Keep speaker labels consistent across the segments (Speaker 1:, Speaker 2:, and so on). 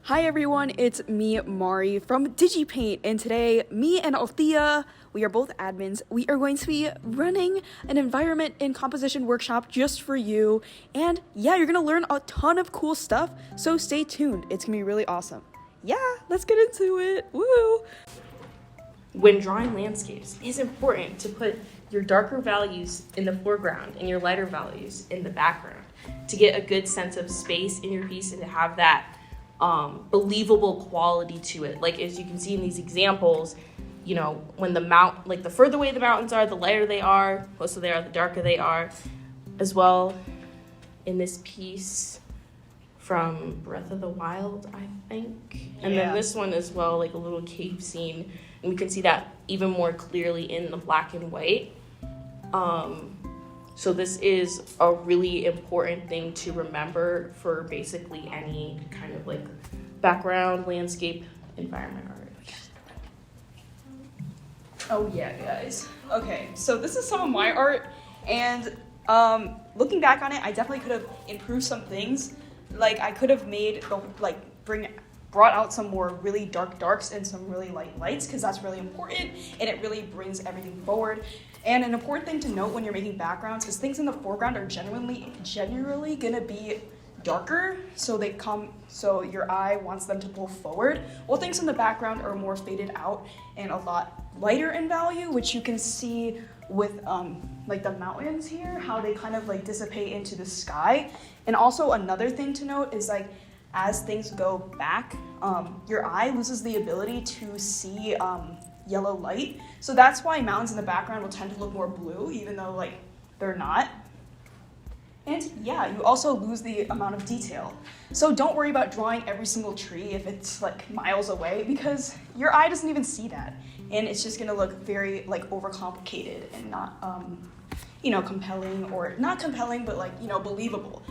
Speaker 1: Hi everyone, it's me, Mari from Digipaint, and today, me and Althea, we are both admins, we are going to be running an environment and composition workshop just for you, and yeah, you're gonna learn a ton of cool stuff, so stay tuned, it's gonna be really awesome. Yeah, let's get into it, woo!
Speaker 2: When drawing landscapes, it's important to put your darker values in the foreground and your lighter values in the background to get a good sense of space in your piece and to have that believable quality to it. Like as you can see in these examples, you know, when the further away the mountains are, the lighter they are, closer they are, the darker they are. As well, in this piece from Breath of the Wild, I think. And then this one as well, like a little cave scene. And we can see that even more clearly in the black and white. So this is a really important thing to remember for basically any kind of like background, landscape, environment art.
Speaker 1: Oh yeah, guys. Okay, so this is some of my art, and looking back on it, I definitely could have improved some things. Like I could have brought out some more really dark darks and some really light lights, because that's really important and it really brings everything forward. And an important thing to note when you're making backgrounds is things in the foreground are generally gonna be darker, so your eye wants them to pull forward, while things in the background are more faded out and a lot lighter in value, which you can see with like the mountains here, how they kind of like dissipate into the sky. And also another thing to note is like as things go back, your eye loses the ability to see yellow light. So that's why mountains in the background will tend to look more blue, even though like they're not. And yeah, you also lose the amount of detail. So don't worry about drawing every single tree if it's like miles away, because your eye doesn't even see that. And it's just gonna look very like overcomplicated and not, compelling, or not compelling, but like, believable.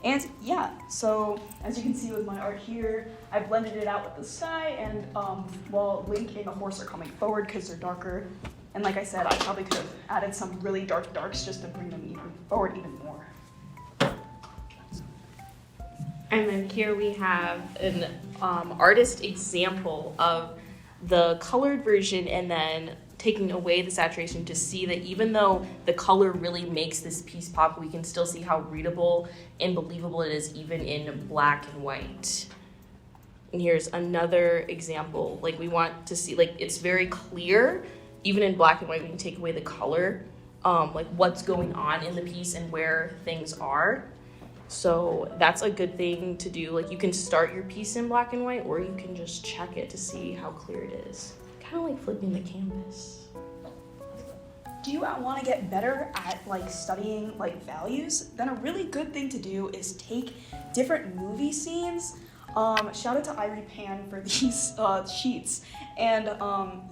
Speaker 1: And yeah, so as you can see with my art here, I blended it out with the sky, and while Link and the horse are coming forward because they're darker. And like I said, I probably could have added some really dark darks just to bring them forward even more.
Speaker 2: And then here we have an artist example of the colored version and then taking away the saturation to see that even though the color really makes this piece pop, we can still see how readable and believable it is even in black and white. And here's another example. Like we want to see, like it's very clear, even in black and white, we can take away the color, like what's going on in the piece and where things are. So that's a good thing to do. Like you can start your piece in black and white, or you can just check it to see how clear it is. Kind of like flipping the canvas.
Speaker 1: Do you want to get better at like studying like values? Then a really good thing to do is take different movie scenes. Shout out to Mari Kamidoi for these sheets. And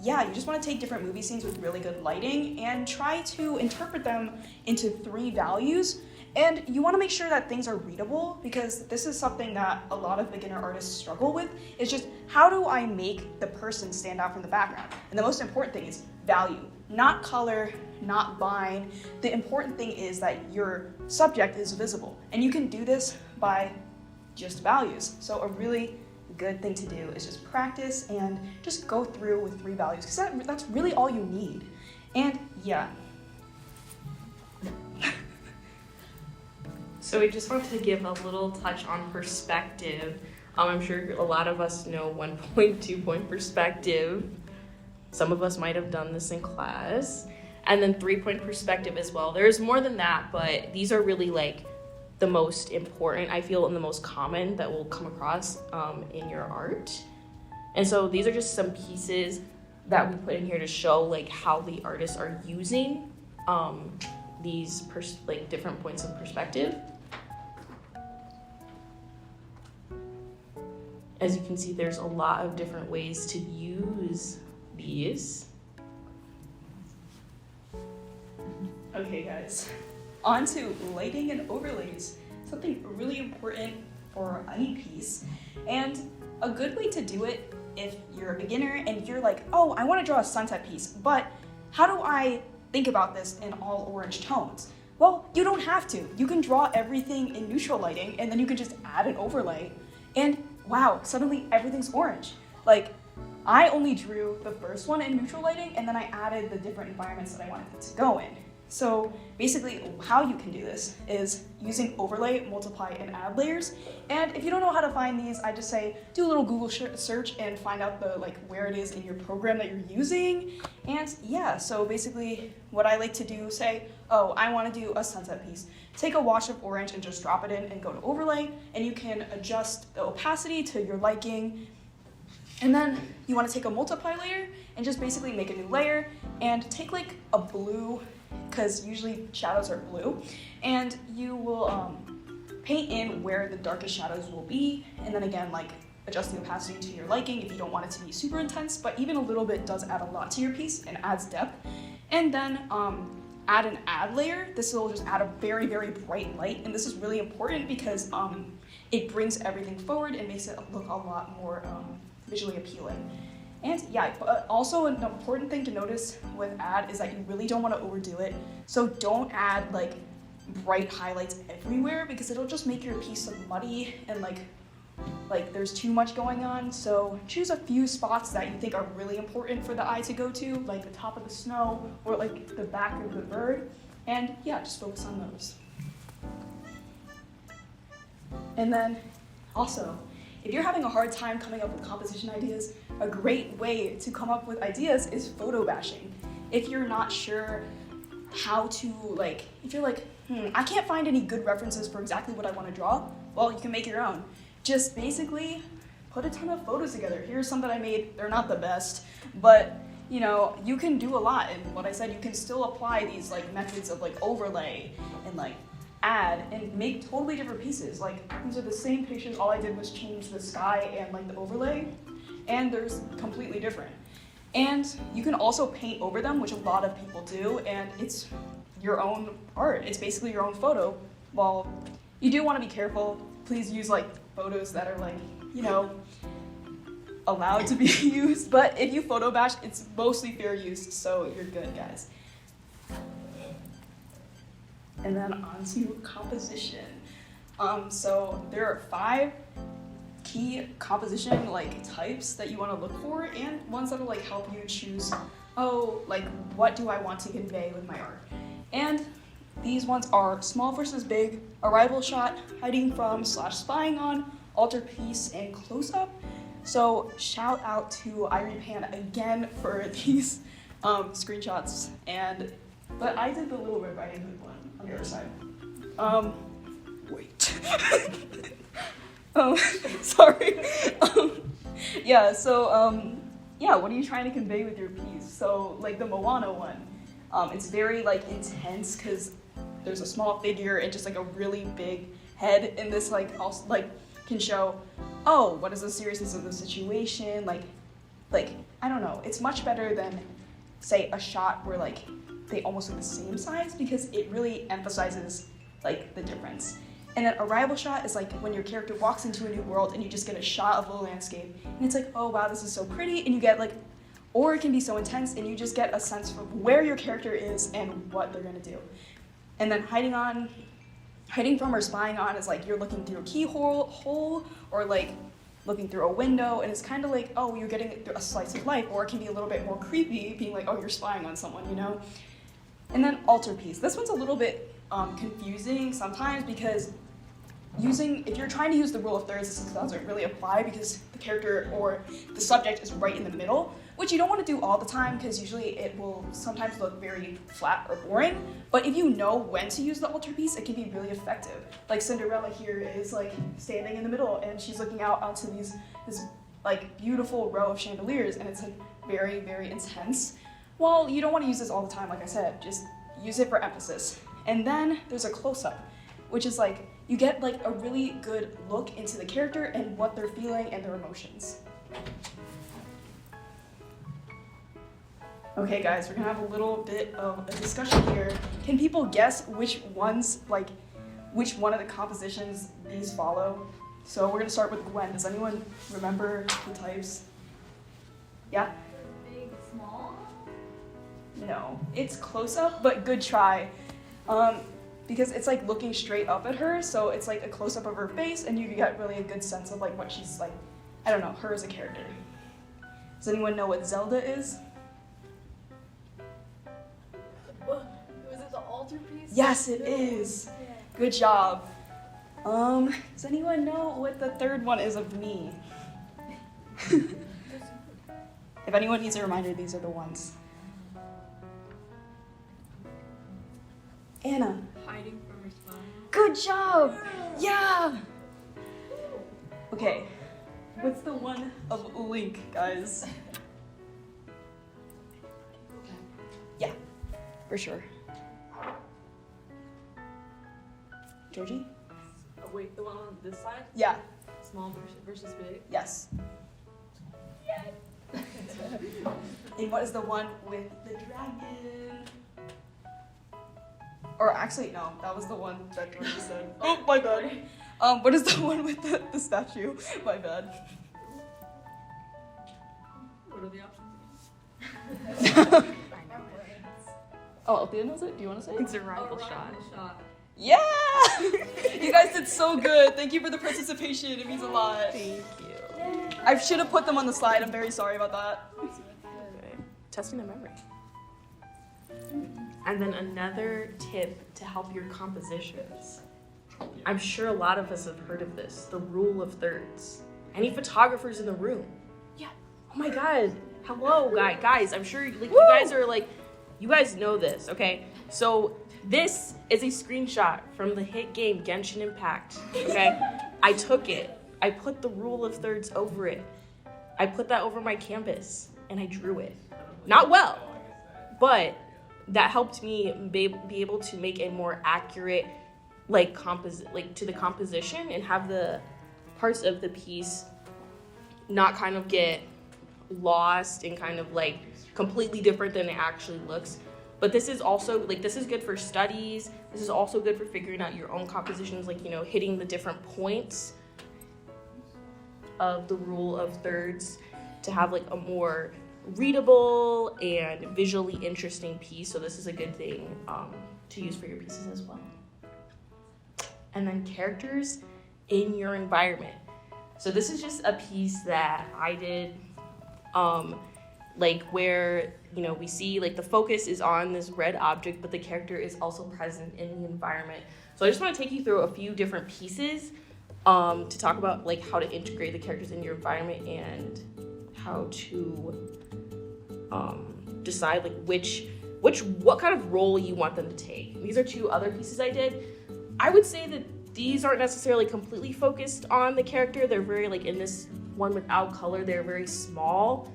Speaker 1: you just want to take different movie scenes with really good lighting and try to interpret them into 3 values. And you want to make sure that things are readable, because this is something that a lot of beginner artists struggle with. It's just, how do I make the person stand out from the background? And the most important thing is value, not color, not line. The important thing is that your subject is visible. And you can do this by just values. So a really good thing to do is just practice and just go through with 3 values, because that's really all you need. And yeah.
Speaker 2: So we just want to give a little touch on perspective. I'm sure a lot of us know 1 point, 2 point perspective. Some of us might have done this in class. And then 3 point perspective as well. There's more than that, but these are really like the most important, I feel, and the most common that will come across in your art. And so these are just some pieces that we put in here to show like how the artists are using these different points of perspective. As you can see, there's a lot of different ways to use these.
Speaker 1: Okay guys, on to lighting and overlays. Something really important for any piece. And a good way to do it if you're a beginner and you're like, oh, I want to draw a sunset piece, but how do I think about this in all orange tones? Well, you don't have to. You can draw everything in neutral lighting, and then you can just add an overlay. And wow, suddenly everything's orange. Like, I only drew the first one in neutral lighting, and then I added the different environments that I wanted it to go in. So basically how you can do this is using overlay, multiply, and add layers. And if you don't know how to find these, I just say do a little Google search and find out the where it is in your program that you're using. And yeah, so basically what I like to do, say, oh, I want to do a sunset piece. Take a wash of orange and just drop it in and go to overlay, and you can adjust the opacity to your liking. And then you want to take a multiply layer and just basically make a new layer and take like a blue, because usually shadows are blue, and you will paint in where the darkest shadows will be, and then again, like, adjust the opacity to your liking if you don't want it to be super intense, but even a little bit does add a lot to your piece and adds depth. And then add an add layer. This will just add a very, very bright light, and this is really important because it brings everything forward and makes it look a lot more visually appealing. And yeah, but also an important thing to notice with add is that you really don't want to overdo it. So don't add like bright highlights everywhere, because it'll just make your piece look muddy and like there's too much going on. So choose a few spots that you think are really important for the eye to go to, like the top of the snow or like the back of the bird. And yeah, just focus on those. And then also, if you're having a hard time coming up with composition ideas, a great way to come up with ideas is photo bashing. If you're not sure how to, like, if you're like, I can't find any good references for exactly what I want to draw, well, you can make your own. Just basically put a ton of photos together. Here's some that I made. They're not the best, but you know, you can do a lot. And what I said, you can still apply these like methods of like overlay and like add and make totally different pieces. Like, these are the same pictures, all I did was change the sky and like the overlay, and there's completely different. And you can also paint over them, which a lot of people do, and it's your own art. It's basically your own photo. Well, you do want to be careful. Please use like photos that are like, you know, allowed to be used, but if you photo bash, it's mostly fair use, so you're good, guys. And then on to composition. So there are 5 key composition like types that you want to look for, and ones that will like help you choose, oh, like what do I want to convey with my art? And these ones are small versus big, arrival shot, hiding from / spying on, altarpiece, and close-up. So shout out to Irene Pan again for these screenshots, but I did the little Red Riding Hood one on the other side. Wait. Sorry. Yeah, so yeah, what are you trying to convey with your piece? So like the Moana one, it's very like intense because there's a small figure and just like a really big head, and this like also like can show, oh, what is the seriousness of the situation? Like I don't know. It's much better than say a shot where like they almost look the same size, because it really emphasizes like the difference. And then arrival shot is like when your character walks into a new world and you just get a shot of the landscape, and it's like, oh wow, this is so pretty, and you get like, or it can be so intense and you just get a sense for where your character is and what they're gonna do. And then hiding from or spying on is like you're looking through a keyhole or like looking through a window, and it's kind of like, oh, you're getting a slice of life, or it can be a little bit more creepy, being like, oh, you're spying on someone, you know? And then altarpiece. This one's a little bit confusing sometimes, because if you're trying to use the rule of thirds, this doesn't really apply because the character or the subject is right in the middle, which you don't want to do all the time because usually it will sometimes look very flat or boring. But if you know when to use the altarpiece, it can be really effective. Like Cinderella here is like standing in the middle and she's looking out onto this like beautiful row of chandeliers, and it's like very, very intense. Well, you don't want to use this all the time, like I said, just use it for emphasis. And then there's a close-up, which is like you get like a really good look into the character and what they're feeling and their emotions. Okay guys, we're gonna have a little bit of a discussion here. Can people guess which one of the compositions these follow? So we're gonna start with Gwen. Does anyone remember the types? Yeah?
Speaker 3: Big, small?
Speaker 1: No, it's close up, but good try. because it's like looking straight up at her, so it's like a close-up of her face, and you get really a good sense of like what she's like, I don't know, her as a character. Does anyone know what Zelda is?
Speaker 3: Was it the altarpiece?
Speaker 1: Yes, it is. Good job. Does anyone know what the third one is of me? If anyone needs a reminder, these are the ones. Anna.
Speaker 3: Hiding from her spine.
Speaker 1: Good job! Yeah! Okay, what's the one of Link, guys? Yeah, for sure. Georgie?
Speaker 3: Oh, wait, the one on this side?
Speaker 1: Yeah,
Speaker 3: Small versus big?
Speaker 1: yes. And what is the one with the dragon? Or actually, no, that was the one that Georgie said. Oh, my bad. What is the one with the statue? My bad.
Speaker 3: What are the options?
Speaker 1: Oh, Althea knows it? Do you want to say it?
Speaker 2: It's a rifle shot.
Speaker 1: Yeah! You guys did so good. Thank you for the participation. It means a lot.
Speaker 2: Thank you.
Speaker 1: I should have put them on the slide. I'm very sorry about that.
Speaker 2: Okay. Testing the memory. And then another tip to help your compositions. I'm sure a lot of us have heard of this, the rule of thirds. Any photographers in the room? Yeah. Oh my God. Hello, guys. I'm sure like, you guys are like, you guys know this, okay? So this is a screenshot from the hit game Genshin Impact, okay? I took it. I put the rule of thirds over it. I put that over my canvas and I drew it. Not well, but that helped me be able to make a more accurate to the composition and have the parts of the piece not kind of get lost and kind of like completely different than it actually looks. But this is also this is good for studies. This is also good for figuring out your own compositions, hitting the different points of the rule of thirds to have a more readable and visually interesting piece. So this is a good thing to use for your pieces as well. And then characters in your environment. So this is just a piece that I did where we see the focus is on this red object, but the character is also present in the environment. So I just want to take you through a few different pieces to talk about how to integrate the characters in your environment and how to decide what kind of role you want them to take. These are two other pieces I did. I would say that these aren't necessarily completely focused on the character. They're very in this one without color, they're very small.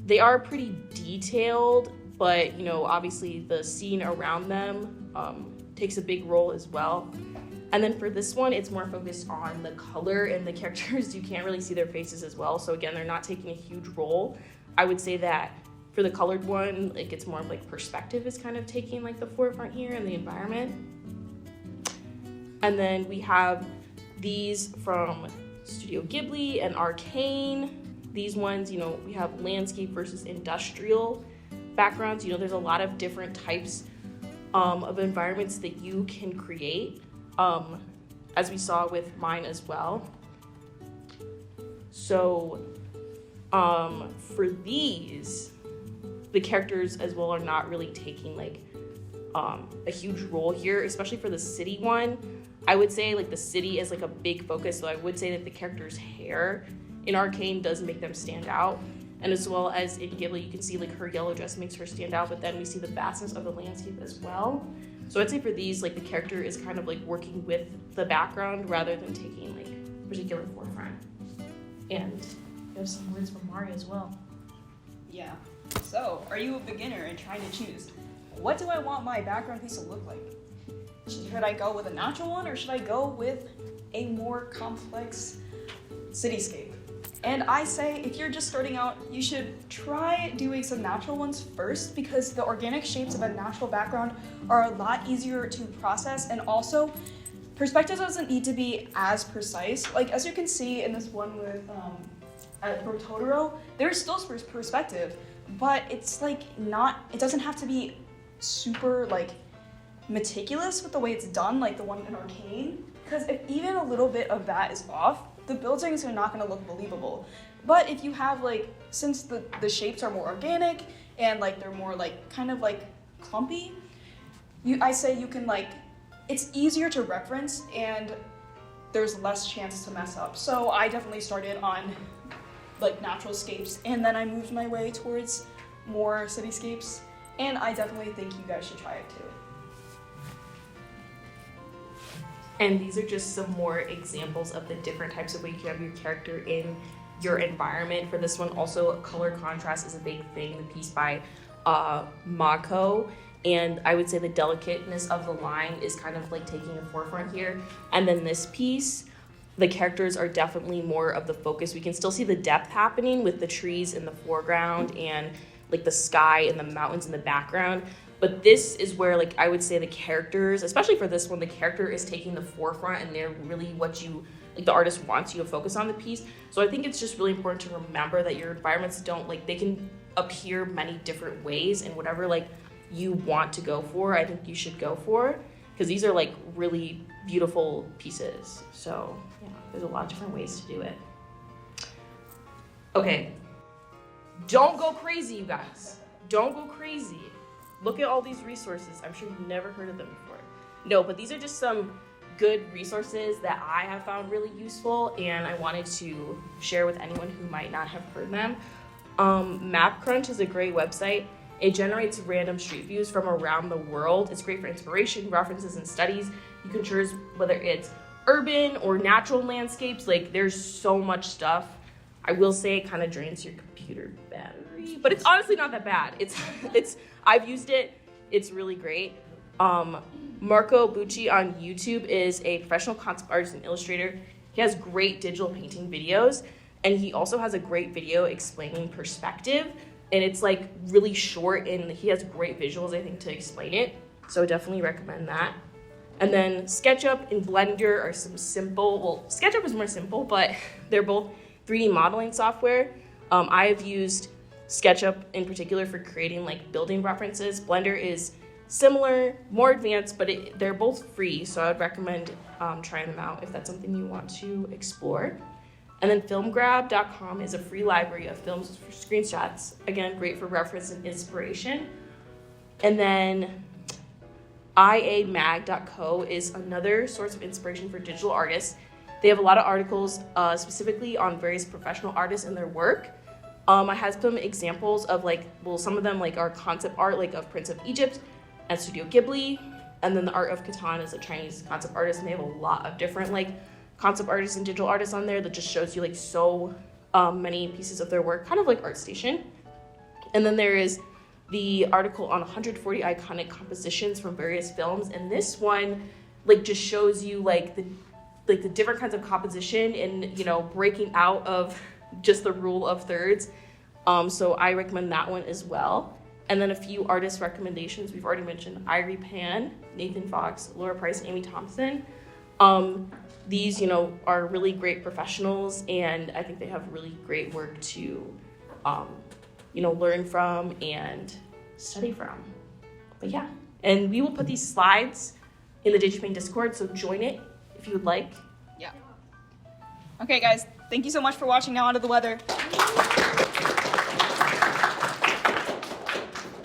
Speaker 2: They are pretty detailed, but obviously the scene around them takes a big role as well. And then for this one, it's more focused on the color and the characters. You can't really see their faces as well. So again, they're not taking a huge role. I would say that for the colored one, it's more of perspective is kind of taking the forefront here in the environment. And then we have these from Studio Ghibli and Arcane. These ones, we have landscape versus industrial backgrounds. There's a lot of different types of environments that you can create, as we saw with mine as well. So for these, the characters as well are not really taking a huge role here, especially for the city one. I would say the city is a big focus, so I would say that the character's hair in Arcane does make them stand out, and as well as in Ghibli you can see her yellow dress makes her stand out, but then we see the vastness of the landscape as well. So I'd say for these the character is kind of working with the background rather than taking particular forefront. And we have some words from Mari as well.
Speaker 1: Yeah. So, are you a beginner and trying to choose, what do I want my background piece to look like? Should I go with a natural one, or should I go with a more complex cityscape? And I say, if you're just starting out, you should try doing some natural ones first, because the organic shapes of a natural background are a lot easier to process, and also perspective doesn't need to be as precise. As you can see in this one with for Totoro, there's still perspective, but it's not, it doesn't have to be super meticulous with the way it's done, like the one in Arcane, because if even a little bit of that is off, the buildings are not going to look believable. But if you have like, since the shapes are more organic and like they're more like kind of like clumpy, I say you can like, it's easier to reference and there's less chance to mess up. So I definitely started on like natural scapes, and then I moved my way towards more cityscapes, and I definitely think you guys should try it too.
Speaker 2: And these are just some more examples of the different types of ways you have your character in your environment. For this one, also color contrast is a big thing. The piece by Mako, and I would say the delicateness of the line is kind of like taking a forefront here. And then this piece, the characters are definitely more of the focus. We can still see the depth happening with the trees in the foreground and like the sky and the mountains in the background. But this is where, like, I would say the characters, especially for this one, the character is taking the forefront and they're really what you, like, the artist wants you to focus on the piece. So I think it's just really important to remember that your environments don't, like, they can appear many different ways, and whatever, like, you want to go for, I think you should go for, because these are, like, really beautiful pieces. So, yeah, there's a lot of different ways to do it. Okay. Don't go crazy, you guys. Don't go crazy. Look at all these resources. I'm sure you've never heard of them before. No, but these are just some good resources that I have found really useful, and I wanted to share with anyone who might not have heard them. MapCrunch is a great website. It generates random street views from around the world. It's great for inspiration, references, and studies. You can choose whether it's urban or natural landscapes. Like, there's so much stuff. I will say it kind of drains your computer battery, but it's honestly not that bad. It's I've used it. It's really great. Marco Bucci on YouTube is a professional concept artist and illustrator. He has great digital painting videos, and he also has a great video explaining perspective, and it's like really short, and he has great visuals, I think, to explain it. So I definitely recommend that. And then SketchUp and Blender are some simple, well, SketchUp is more simple, but they're both 3D modeling software. I've used SketchUp in particular for creating like building references. Blender is similar, more advanced, but they're both free, so I would recommend trying them out if that's something you want to explore. And then filmgrab.com is a free library of films for screenshots. Again, great for reference and inspiration. And then iamag.co is another source of inspiration for digital artists. They have a lot of articles specifically on various professional artists and their work. I have some examples of like, well, some of them like are concept art, like of Prince of Egypt and Studio Ghibli. And then the Art of Catan is a Chinese concept artist, and they have a lot of different like concept artists and digital artists on there that just shows you like so many pieces of their work, kind of like ArtStation. And then there is the article on 140 iconic compositions from various films, and this one like just shows you like the different kinds of composition and, you know, breaking out of just the rule of thirds. So I recommend that one as well. And then a few artist recommendations. We've already mentioned Irie Pan, Nathan Fox, Laura Price, and Amy Thompson. These, you know, are really great professionals, and I think they have really great work to, you know, learn from and study from. But yeah, and we will put these slides in the Digipaint Discord, so join it if you would like.
Speaker 1: Yeah. Okay, guys, thank you so much for watching Now Onto the Weather.